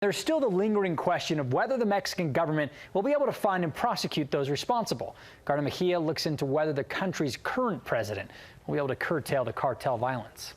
There's still the lingering question of whether the Mexican government will be able to find and prosecute those responsible. Garna Mejia looks into whether the country's current president will be able to curtail the cartel violence.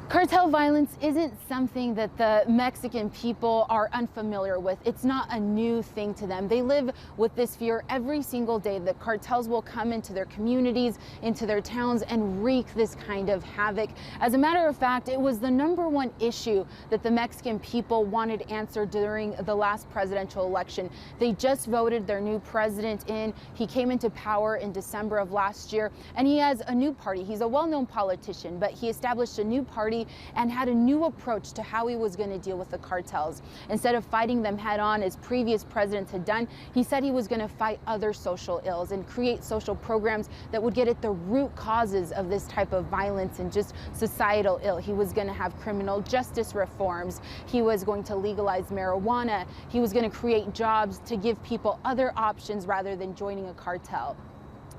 Cartel violence isn't something that the Mexican people are unfamiliar with. It's not a new thing to them. They live with this fear every single day that cartels will come into their communities, into their towns, and wreak this kind of havoc. As a matter of fact, it was the #1 issue that the Mexican people wanted answered during the last presidential election. They just voted their new president in. He came into power in December of last year, and he has a new party. He's a well-known politician, but he established a new party and had a new approach to how he was going to deal with the cartels. Instead of fighting them head on as previous presidents had done, he said he was going to fight other social ills and create social programs that would get at the root causes of this type of violence and just societal ill. He was going to have criminal justice reforms. He was going to legalize marijuana. He was going to create jobs to give people other options rather than joining a cartel.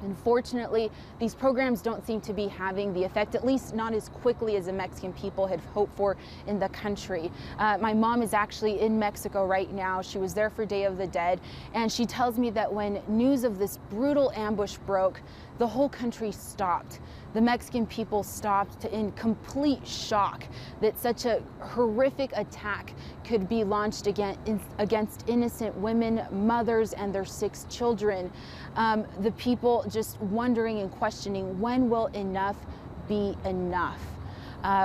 Unfortunately, these programs don't seem to be having the effect, at least not as quickly as the Mexican people had hoped for in the country. My mom is actually in Mexico right now. She was there for Day of the Dead, and she tells me that when news of this brutal ambush broke, the whole country stopped. The Mexican people stopped in complete shock that such a horrific attack could be launched against innocent women, mothers, and their 6 children. The people just wondering and questioning, when will enough be enough?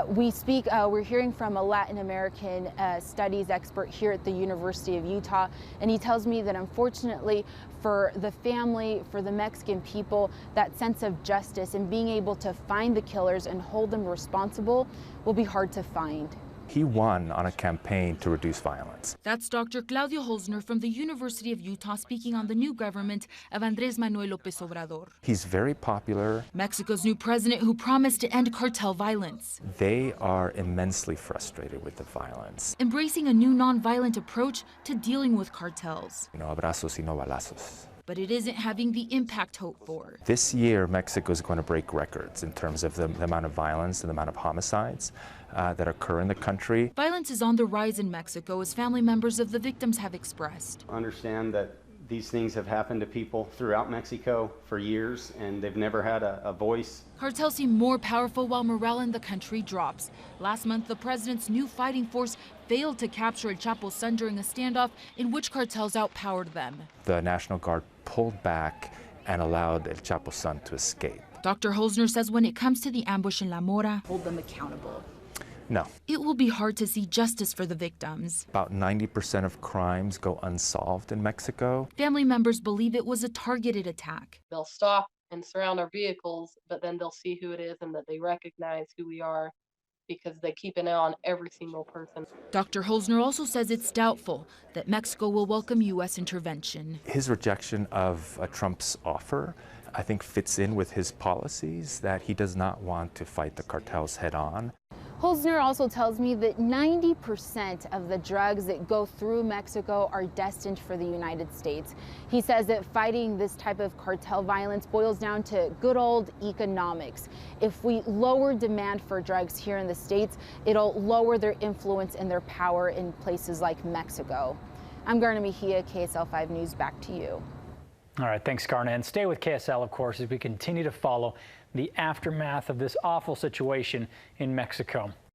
We're hearing from a Latin American studies expert here at the University of Utah, and he tells me that unfortunately for the family, for the Mexican people, that sense of justice and being able to find the killers and hold them responsible will be hard to find. He won on a campaign to reduce violence. That's Dr. Claudio Holzner from the University of Utah speaking on the new government of Andrés Manuel López Obrador. He's very popular. Mexico's new president who promised to end cartel violence. They are immensely frustrated with the violence. Embracing a new nonviolent approach to dealing with cartels. Abrazos y no balazos. But it isn't having the impact hoped for. This year, Mexico is going to break records in terms of the amount of violence and the amount of homicides that occur in the country. Violence is on the rise in Mexico, as family members of the victims have expressed. Understand that these things have happened to people throughout Mexico for years, and they've never had a voice. Cartels seem more powerful while morale in the country drops. Last month, the president's new fighting force failed to capture El Chapo's son during a standoff in which cartels outpowered them. The National Guard pulled back and allowed El Chapo's son to escape. Dr. Holzner says when it comes to the ambush in La Mora, Hold them accountable. No. It will be hard to see justice for the victims. About 90% of crimes go unsolved in Mexico. Family members believe it was a targeted attack. They'll stop and surround our vehicles, but then they'll see who it is and that they recognize who we are because they keep an eye on every single person. Dr. Holzner also says it's doubtful that Mexico will welcome U.S. intervention. His rejection of Trump's offer, I think, fits in with his policies that he does not want to fight the cartels head on. Holzner also tells me that 90% of the drugs that go through Mexico are destined for the United States. He says that fighting this type of cartel violence boils down to good old economics. If we lower demand for drugs here in the States, it'll lower their influence and their power in places like Mexico. I'm Garna Mejia, KSL 5 News, back to you. All right, thanks, Garna. And stay with KSL, of course, as we continue to follow the aftermath of this awful situation in Mexico.